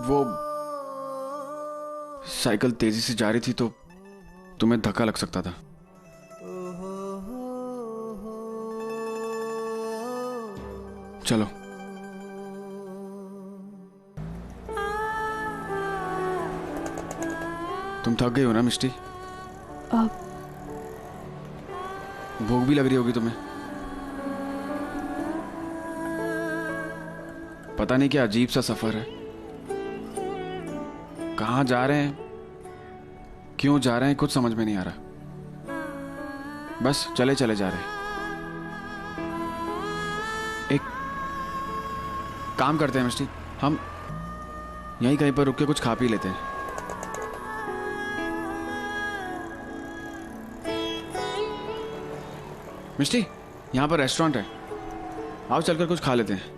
वो साइकिल तेजी से जा रही थी तो तुम्हें धक्का लग सकता था। चलो। तुम थक गई हो ना मिष्टी? भूख भी लग रही होगी तुम्हें। पता नहीं क्या अजीब सा सफर है। कहाँ जा रहे हैं, क्यों जा रहे हैं, कुछ समझ में नहीं आ रहा। बस चले चले जा रहे हैं। एक काम करते हैं मिष्टी, हम यहीं कहीं पर रुक के कुछ खा पी लेते हैं। मिष्टी, यहाँ पर रेस्टोरेंट है, आओ चलकर कुछ खा लेते हैं।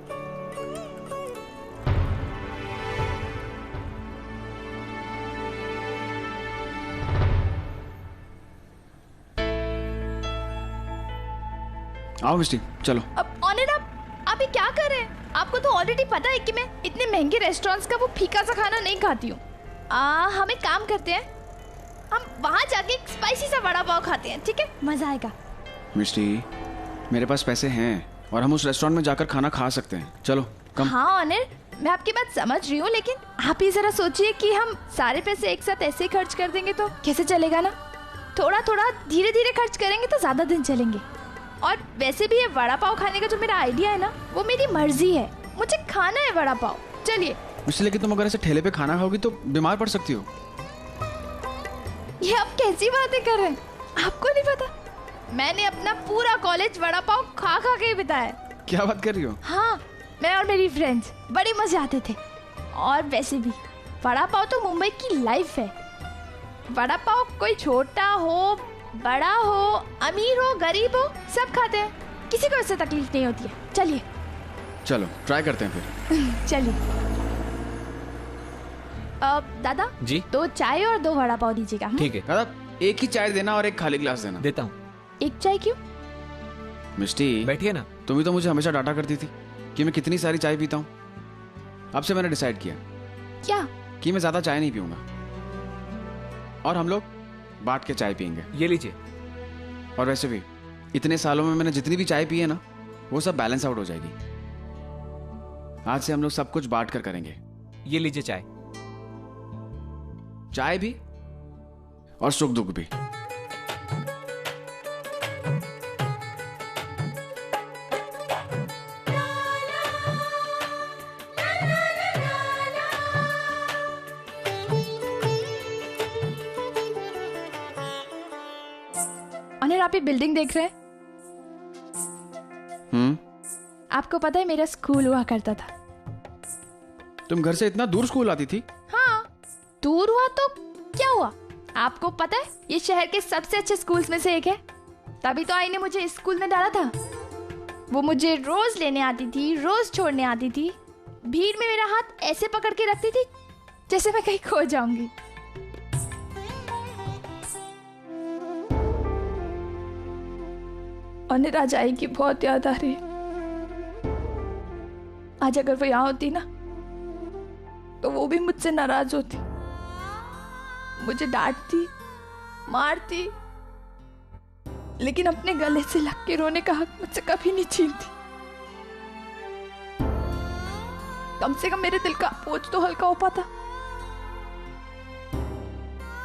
आओ मिष्टी, चलो। अब ऑनर आप ये क्या कर रहे हैं? आपको तो ऑलरेडी पता है कि मैं इतने महंगे रेस्टोरेंट्स का वो फीका सा खाना नहीं खाती हूँ। हम एक काम करते हैं, हम वहाँ जाके एक स्पाइसी सा वड़ा पाव खाते हैं, ठीक है? मजा आएगा। मिष्टी, मेरे पास पैसे हैं और हम उस रेस्टोरेंट में जाकर खाना खा सकते हैं। चलो कम। हाँ ऑनर, मैं आपकी बात समझ रही हूँ, लेकिन आप ये जरा सोचिए कि हम सारे पैसे एक साथ ऐसे ही खर्च कर देंगे तो कैसे चलेगा ना। थोड़ा थोड़ा धीरे धीरे खर्च करेंगे तो ज्यादा दिन चलेंगे। और वैसे भी ये वड़ा पाव खाने का जो मेरा आइडिया है ना, वो मेरी मर्जी है, मुझे खाना है वड़ा पाव। चलिए। मिष्टी, लेकिन तुम अगर ऐसे ठेले पे खाना खाओगी तो बीमार पड़ सकती हो। ये आप कैसी बातें कर रहे हैं? आपको नहीं पता, मैंने अपना पूरा कॉलेज वड़ा पाव खा खा के ही बिताया। क्या बात कर रही हो? हाँ, मैं और मेरी फ्रेंड्स बड़े मजे आते थे। और वैसे भी वड़ा पाव तो मुंबई की लाइफ है। वड़ा पाव कोई छोटा हो, बड़ा हो, अमीर हो, गरीब हो, सब खाते हैं, किसी को इससे तकलीफ नहीं होती है। चलिए। चलो ट्राई करते हैं फिर। चलिए। दादा जी, 2 चाय और 2 वड़ा पाव दीजिएगा। ठीक है। दादा, एक ही चाय देना और एक खाली गिलास देना। देता हूँ। एक चाय क्यों? मिष्टी, बैठिए ना। तुम ही तो मुझे हमेशा डांटा करती थी कि मैं कितनी सारी चाय पीता हूँ। अब से मैंने डिसाइड किया क्या? कि मैं ज्यादा चाय नहीं पीऊंगा और हम लोग बांट के चाय पियेंगे। ये लीजिए। और वैसे भी इतने सालों में मैंने जितनी भी चाय पी है ना, वो सब बैलेंस आउट हो जाएगी। आज से हम लोग सब कुछ बांट कर करेंगे। ये लीजिए चाय। चाय भी और सुख दुख भी। ऑनर, आप ये बिल्डिंग देख रहे हैं? आपको पता है मेरा स्कूल हुआ करता था। तुम घर से इतना दूर स्कूल आती थी? हाँ, दूर हुआ तो क्या हुआ? आपको पता है ये शहर के सबसे अच्छे स्कूल्स में से एक है। तभी तो आई ने मुझे इस स्कूल में डाला था। वो मुझे रोज लेने आती थी, रोज छोड़ने आती थी। भीड़ में मेरा हाथ ऐसे पकड़ के रखती थी जैसे मैं कहीं खो जाऊंगी। और आज आई की बहुत याद आ रही है। आज अगर वो यहाँ होती ना, तो वो भी मुझसे नाराज होती, मुझे डांटती, मारती, लेकिन अपने गले से लग के रोने का हक मुझसे कभी नहीं छीनती। कम से कम मेरे दिल का बोझ तो हल्का हो पाता।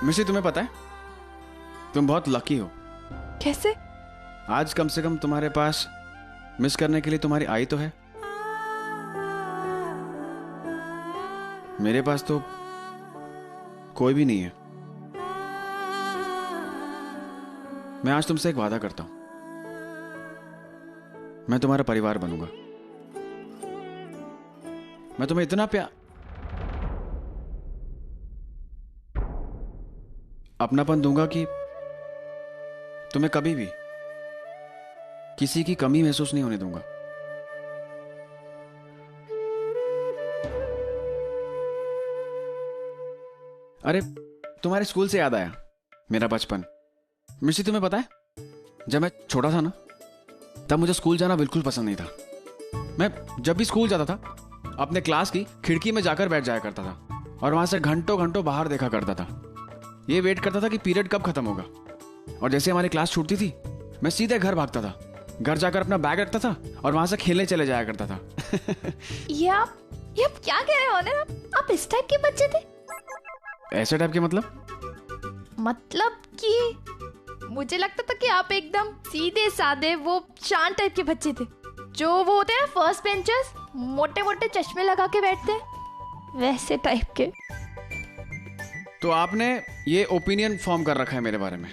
मिशी, तुम्हें पता है तुम बहुत लकी हो। कैसे? आज कम से कम तुम्हारे पास मिस करने के लिए तुम्हारी आई तो है। मेरे पास तो कोई भी नहीं है। मैं आज तुमसे एक वादा करता हूं, मैं तुम्हारा परिवार बनूंगा। मैं तुम्हें इतना प्यार, अपनापन दूंगा कि तुम्हें कभी भी किसी की कमी महसूस नहीं होने दूंगा। अरे, तुम्हारे स्कूल से याद आया मेरा बचपन। मिशी, तुम्हें पता है जब मैं छोटा था ना, तब मुझे स्कूल जाना बिल्कुल पसंद नहीं था। मैं जब भी स्कूल जाता था अपने क्लास की खिड़की में जाकर बैठ जाया करता था और वहां से घंटों घंटों बाहर देखा करता था। ये वेट करता था कि पीरियड कब खत्म होगा, और जैसे हमारी क्लास छूटती थी मैं सीधे घर भागता था। घर जाकर अपना बैग रखता था और वहां से खेलने चले जाया करता था। ये आप क्या कह रहे हो ना? आप इस टाइप के बच्चे थे? ऐसे टाइप के मतलब कि मुझे लगता था कि आप एकदम सीधे साधे वो शांत टाइप के बच्चे थे, जो वो होते हैं ना फर्स्ट बेंचर्स, मोटे मोटे चश्मे लगा के बैठते हैं, वैसे टाइप के। तो आपने ये ओपिनियन फॉर्म कर रखा है मेरे बारे में?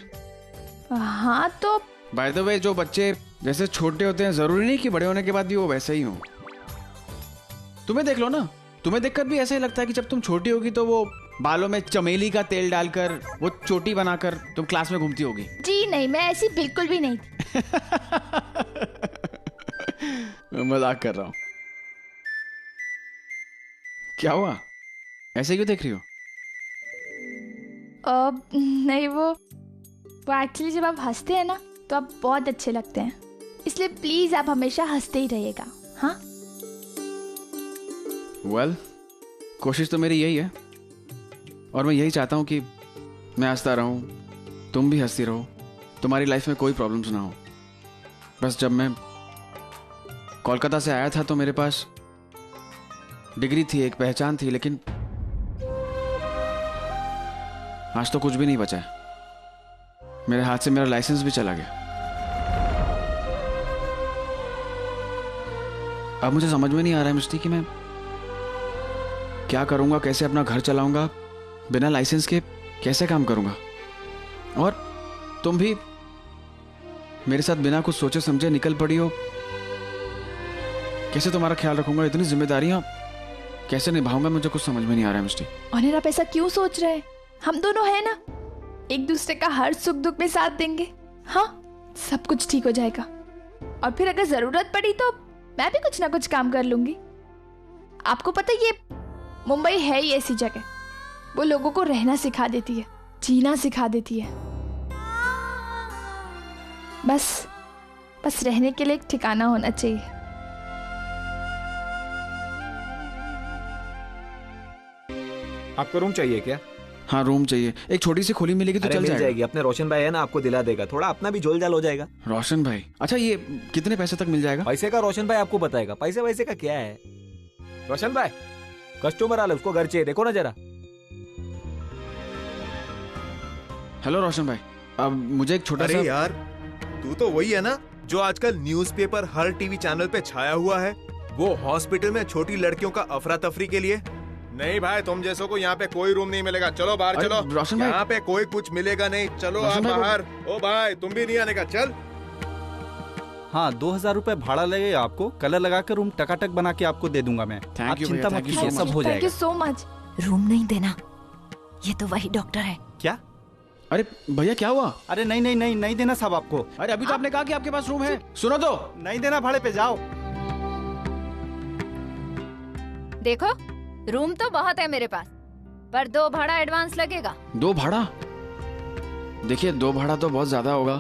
हाँ तो बाय द वे, जो बच्चे जैसे छोटे होते हैं जरूरी नहीं कि बड़े होने के बाद भी वो वैसे ही हों। तुम्हें देख लो ना, तुम्हें देखकर भी ऐसा ही लगता है कि जब तुम छोटी होगी तो वो बालों में चमेली का तेल डालकर वो चोटी बनाकर तुम क्लास में घूमती होगी। जी नहीं, मैं ऐसी बिल्कुल भी नहीं थी। मैं मजाक कर रहा हूँ। क्या हुआ, ऐसे क्यों देख रही हो? नहीं, वो एक्चुअली जब आप हंसते हैं ना तो आप बहुत अच्छे लगते हैं, इसलिए प्लीज आप हमेशा हंसते ही रहिएगा। हाँ वेल, कोशिश तो मेरी यही है और मैं यही चाहता हूँ कि मैं हंसता रहूँ, तुम भी हंसती रहो, तुम्हारी लाइफ में कोई प्रॉब्लम्स ना हो। बस जब मैं कोलकाता से आया था तो मेरे पास डिग्री थी, एक पहचान थी, लेकिन आज तो कुछ भी नहीं बचा है। मेरे हाथ से मेरा लाइसेंस भी चला गया। अब मुझे समझ में नहीं आ रहा है मिस्टी कि मैं क्या करूंगा, कैसे अपना घर चलाऊंगा, बिना लाइसेंस के कैसे काम करूंगा। और तुम भी मेरे साथ बिना कुछ सोचे समझे निकल पड़ी हो। कैसे तुम्हारा ख्याल रखूंगा, इतनी जिम्मेदारियां कैसे निभाऊंगा, मुझे कुछ समझ में नहीं आ रहा है मिस्टी। और आप ऐसा क्यों सोच रहे हैं? हम दोनों हैं ना, एक दूसरे का हर सुख दुख में साथ देंगे। हाँ, सब कुछ ठीक हो जाएगा। और फिर अगर जरूरत पड़ी तो मैं भी कुछ ना कुछ काम कर लूंगी। आपको पता है, ये मुंबई है ही ऐसी जगह, वो लोगों को रहना सिखा देती है, जीना सिखा देती है। बस रहने के लिए एक ठिकाना होना चाहिए। आपको रूम चाहिए क्या? हाँ, रूम चाहिए। एक छोटी सी खोली मिलेगी तो चल मिल जाएगी। अपने रोशन भाई है ना, आपको दिला देगा। थोड़ा अपना भी जोल जाल हो जाएगा। रोशन भाई? अच्छा, ये कितने पैसे तक मिल जाएगा? पैसे का रोशन भाई आपको बताएगा। पैसे वैसे का क्या है? रोशन भाई, कस्टमर आ रहा है, उसको घर चाहिए, देखो ना जरा। हेलो रोशन भाई, अब मुझे एक छोटा सा। अरे यार, तू तो वही है ना जो आजकल न्यूज़पेपर हर टीवी चैनल पे छाया हुआ है, वो हॉस्पिटल में छोटी लड़कियों का अफरा तफरी के लिए। नहीं भाई, तुम जैसों को यहाँ पे कोई रूम नहीं मिलेगा। चलो बाहर चलो। रोशन भाई, यहाँ पे कोई कुछ मिलेगा नहीं। चलो आप बाहर। ओ भाई, तुम भी नहीं आने का। चल। हाँ, 2000 रुपए भाड़ा लगेगा आपको। कलर लगाकर रूम टकाटक बना के आपको दे दूंगा मैं। आप चिंता मत कीजिए, सब हो जाएगा। Thank you so much. Room नहीं देना, ये तो वही डॉक्टर है। क्या? अरे भैया, क्या हुआ? अरे नहीं देना साहब आपको। अरे अभी तो आपने कहा कि आपके पास रूम है। सुनो तो। नहीं देना भाड़े पे, जाओ। देखो, रूम तो बहुत है मेरे पास, पर 2 भाड़ा एडवांस लगेगा। 2 भाड़ा? देखिए, 2 भाड़ा तो बहुत ज्यादा होगा।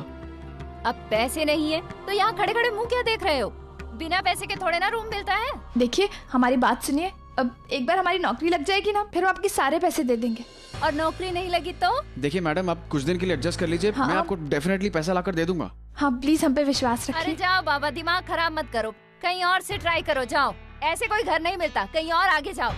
अब पैसे नहीं है तो यहाँ खड़े खड़े मुंह क्या देख रहे हो? बिना पैसे के थोड़े ना रूम मिलता है। देखिए, हमारी बात सुनिए। अब एक बार हमारी नौकरी लग जाएगी ना, फिर हम आपके सारे पैसे दे देंगे। और नौकरी नहीं लगी तो? देखिए मैडम, आप कुछ दिन के लिए एडजस्ट कर लीजिए। हाँ, मैं आपको डेफिनेटली पैसा लाकर दे दूंगा। हाँ प्लीज, हम पे विश्वास अरे रखिए। जाओ बाबा, दिमाग खराब मत करो, कहीं और से ट्राई करो। जाओ, ऐसे कोई घर नहीं मिलता, कहीं और आगे जाओ।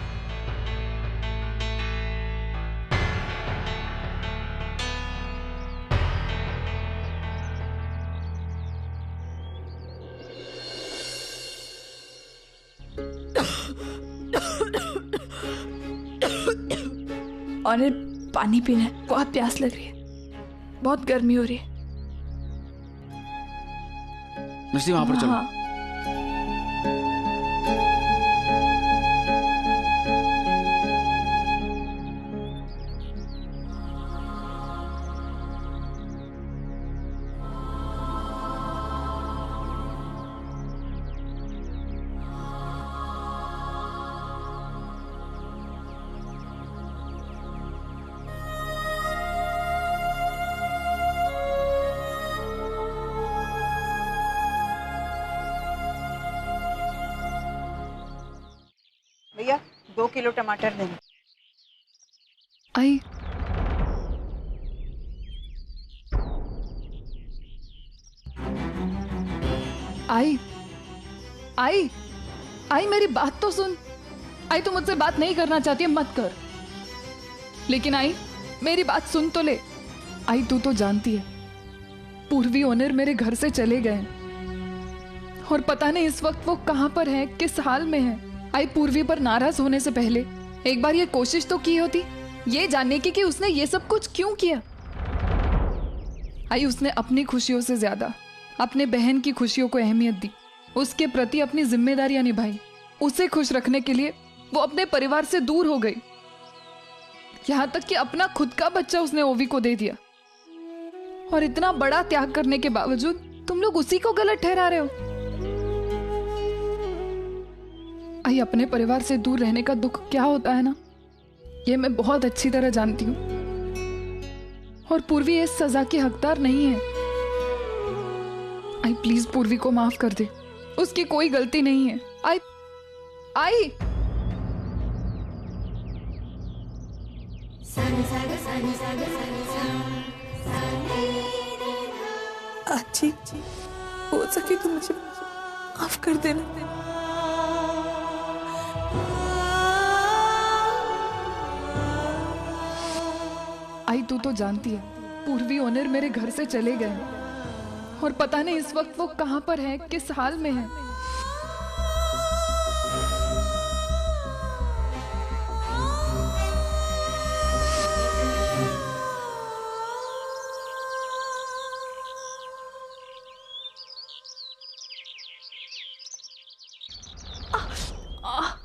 और पानी पीना है, बहुत प्यास लग रही है, बहुत गर्मी हो रही है। मिस्टी, वहां पर चलो। हाँ। भैया 2 किलो टमाटर देंगे। आई आई आई आई मेरी बात तो सुन। आई तू मुझसे बात नहीं करना चाहती है मत कर, लेकिन आई मेरी बात सुन तो ले। आई तू तो जानती है पूर्वी ओनर मेरे घर से चले गए और पता नहीं इस वक्त वो कहां पर है, किस हाल में है। आई पूर्वी पर नाराज होने से पहले एक बार ये कोशिश तो की होती ये जानने की कि उसने ये सब कुछ क्यों किया। आई उसने अपनी खुशियों से ज्यादा अपने बहन की खुशियों को अहमियत दी, उसके प्रति अपनी जिम्मेदारियां निभाई। उसे खुश रखने के लिए वो अपने परिवार से दूर हो गई, यहां तक कि अपना खुद का बच्चा उसने ओवी को दे दिया। और इतना बड़ा त्याग करने के बावजूद तुम लोग उसी को गलत ठहरा रहे हो। आई अपने परिवार से दूर रहने का दुख क्या होता है ना, ये मैं बहुत अच्छी तरह जानती हूँ। और पूर्वी इस सजा की हकदार नहीं है। आई प्लीज पूर्वी को माफ कर दे, उसकी कोई गलती नहीं है। आई आई आजी हो सके तो मुझे माफ कर देना। आई तू तो जानती है पूर्वी ओनर मेरे घर से चले गए और पता नहीं इस वक्त वो कहां पर है, किस हाल में है।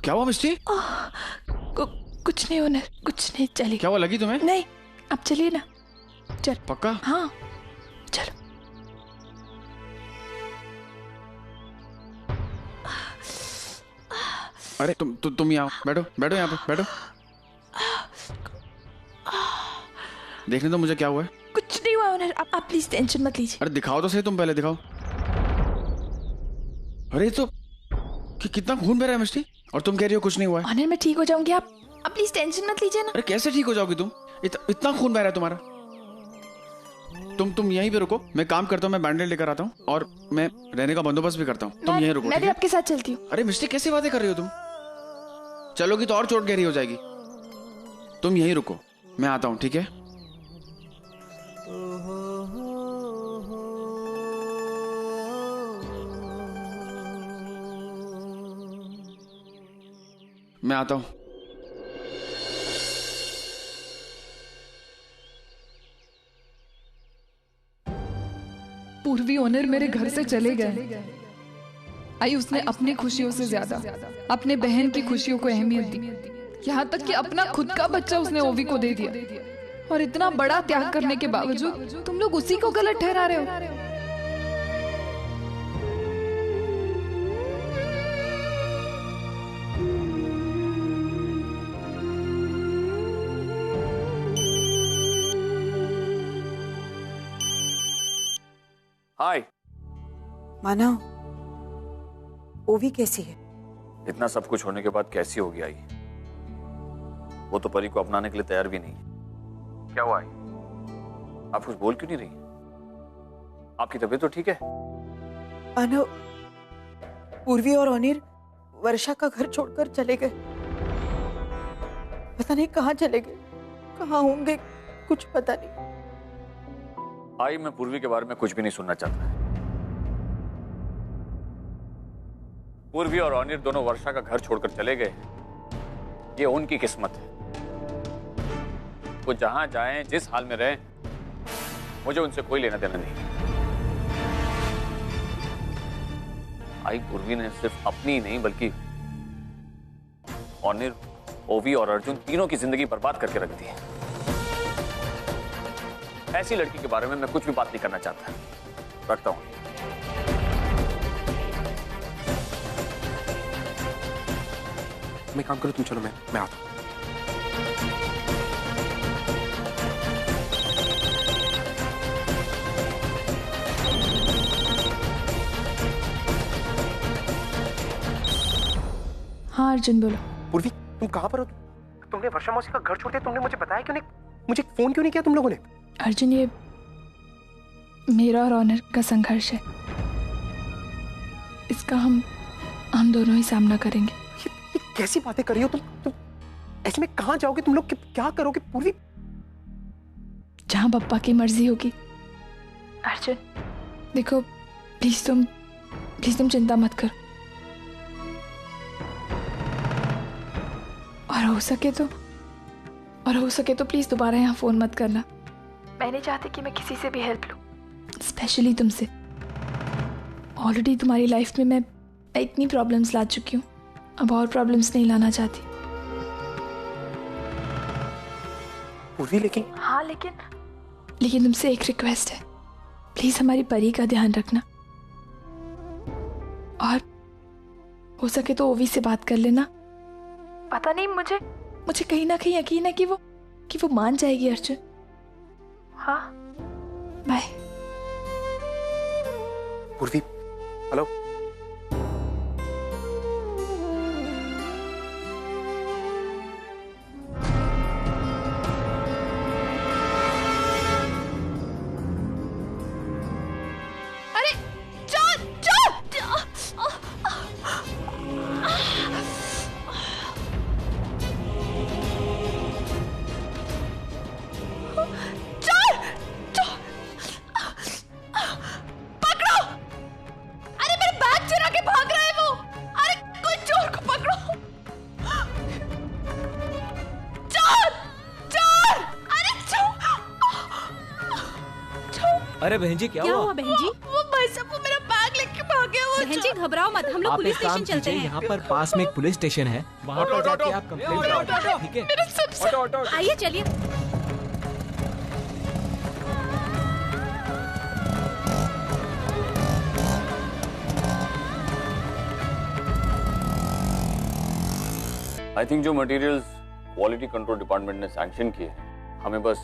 क्या हुआ मिस्टी? कुछ नहीं ओनर, कुछ नहीं, चलिए। क्या हुआ, लगी तुम्हें? नहीं, अब चलिए ना। चल पक्का? हाँ चलो। अरे तुम यहाँ बैठो, बैठो यहाँ पे बैठो। देखने दो मुझे क्या हुआ है। कुछ नहीं हुआ ओनर, आप प्लीज टेंशन मत लीजिए। अरे दिखाओ तो सही, तुम पहले दिखाओ। अरे तो कितना खून बह रहा है मिस्टी, और तुम कह रही हो कुछ नहीं हुआ है। ओनर मैं ठीक हो जाऊंगी, आप प्लीज टेंशन मत लीजिए ना। अरे कैसे ठीक हो जाओगी तुम, इतना खून बह रहा है तुम्हारा। तुम यहीं पे रुको, मैं काम करता हूँ, मैं बैंडेज लेकर आता हूँ और मैं रहने का बंदोबस्त भी करता हूँ। तुम यहीं रुको। मैं भी आपके साथ चलती हूँ। अरे मिस्टी कैसी बातें कर रही हो तुम, चलोगी तो और चोट गहरी हो जाएगी। तुम यहीं रुको, मैं आता हूँ, ठीक है? मैं आता हूँ। पूर्वी ओनर मेरे घर से चले गए। आई उसने अपनी खुशियों से ज्यादा अपने बहन की खुशियों को अहमियत दी, यहाँ तक कि अपना खुद का बच्चा उसने ओवी को दे दिया। और इतना बड़ा त्याग करने के बावजूद तुम लोग उसी को गलत ठहरा रहे हो। हाय मानव, ओवी कैसी है? इतना सब कुछ होने के बाद कैसी होगी आई? वो तो परी को अपनाने के लिए तैयार भी नहीं। क्या हुआ आई, आप कुछ बोल क्यों नहीं रही? आपकी तबीयत तो ठीक है? मानव, पूर्वी और अनिल वर्षा का घर छोड़कर चले गए। पता नहीं कहाँ चले गए, कहाँ होंगे, कुछ पता नहीं। आई मैं पूर्वी के बारे में कुछ भी नहीं सुनना चाहता। पूर्वी और अनिल दोनों वर्षा का घर छोड़कर चले गए, ये उनकी किस्मत है। वो जहां जाएं, जिस हाल में रहें, मुझे उनसे कोई लेना देना नहीं। आई पूर्वी ने सिर्फ अपनी ही नहीं बल्कि अनिल, ओवी और अर्जुन तीनों की जिंदगी बर्बाद करके रख दी है। ऐसी लड़की के बारे में मैं कुछ भी बात नहीं करना चाहता। रखता हूं। मैं काम करूं, तुम चलो, मैं आता हूं। हाँ अर्जुन बोलो। पूर्वी तुम कहाँ पर हो? तुमने वर्षा मौसी का घर छोड़ दिया, तुमने मुझे बताया क्यों नहीं? मुझे फोन क्यों नहीं किया तुम लोगों ने? अर्जुन, ये मेरा और ऑनर का संघर्ष है, इसका हम दोनों ही सामना करेंगे। ये कैसी बातें कर रही हो तुम ऐसे में कहाँ जाओगे तुम लोग? क्या करोगे पूर्वी? जहां पप्पा की मर्जी होगी। अर्जुन देखो, प्लीज तुम चिंता मत करो, और हो सके तो प्लीज दोबारा यहाँ फोन मत करना। मैं नहीं चाहती कि मैं किसी से भी हेल्प लूं, स्पेशली तुमसे। ऑलरेडी तुम्हारी लाइफ में मैं इतनी प्रॉब्लम्स ला चुकी हूँ, अब और प्रॉब्लम्स नहीं लाना चाहती। पूर्वी लेकिन हाँ, लेकिन तुमसे एक रिक्वेस्ट है, प्लीज हमारी परी का ध्यान रखना, और हो सके तो ओवी से बात कर लेना। पता नहीं, मुझे कहीं ना कहीं यकीन है कि वो मान जाएगी। अर्जुन हाँ, बाय। पूर्वी हेलो। अरे बहन जी क्या हुआ? बहन जी? वो भाई साहब वो मेरा बैग लेके भाग गया। वो बहन जी घबराओ मत, हम लोग पुलिस स्टेशन चलते हैं। यहाँ पर पास में एक पुलिस स्टेशन है, वहाँ पर जाके आप कंप्लेंट करो, ठीक है? आइए चलिए। आई थिंक जो मटेरियल्स क्वालिटी कंट्रोल डिपार्टमेंट ने सैंक्शन किए हैं, हमें बस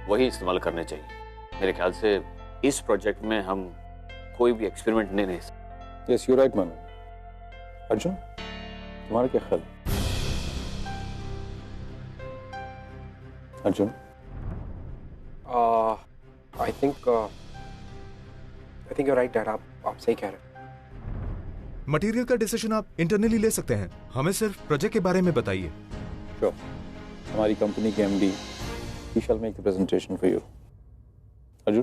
वही इस्तेमाल करने चाहिए। मेरे ख्याल से इस प्रोजेक्ट में हम कोई भी एक्सपेरिमेंट नहीं ले सकते। Yes you right Manu. Arjun तुम्हारा क्या ख्याल? Arjun I think you right dad, आप सही कह रहे हैं। मटेरियल का डिसीजन आप इंटरनली ले सकते हैं, हमें सिर्फ प्रोजेक्ट के बारे में बताइए। श्योर, हमारी कंपनी के MD he shell make the presentation for you. Arjun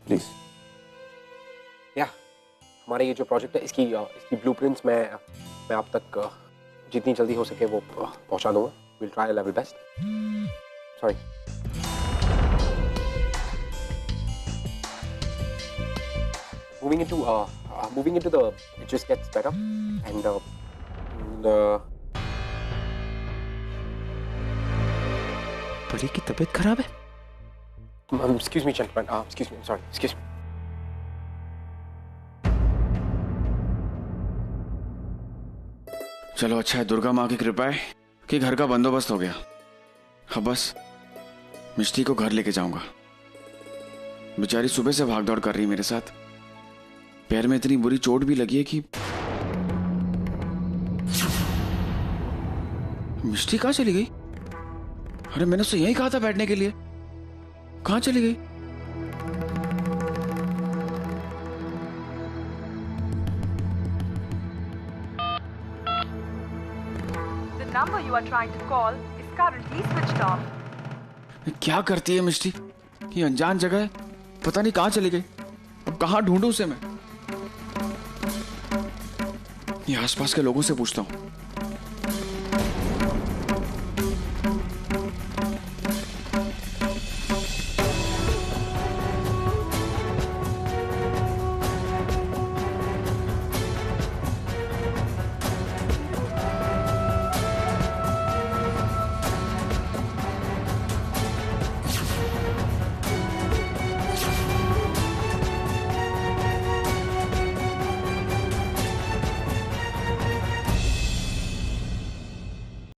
please. या हमारा ये जो प्रोजेक्ट है, इसकी ब्लूप्रिंट्स मैं आप तक जितनी जल्दी हो सके वो पहुंचा दूंगा। Will try level best. Sorry. moving into the it just gets better and बड़ी की तबीयत खराब है। excuse me gentlemen, excuse me, I'm sorry, excuse me. चलो अच्छा है, दुर्गा माँ की कृपा है कि घर का बंदोबस्त हो गया। अब बस मिष्टी को घर लेके जाऊंगा। बेचारी सुबह से भागदौड़ कर रही है मेरे साथ, पैर में इतनी बुरी चोट भी लगी है कि मिष्टी कहाँ चली गई? अरे मैंने उससे यही कहा था बैठने के लिए, कहाँ चली गई? The number you are trying to call is currently switched off. क्या करती है मिष्टी? ये अनजान जगह है, पता नहीं कहाँ चली गई। अब कहाँ ढूंढूं उसे मैं? ये आसपास के लोगों से पूछता हूँ।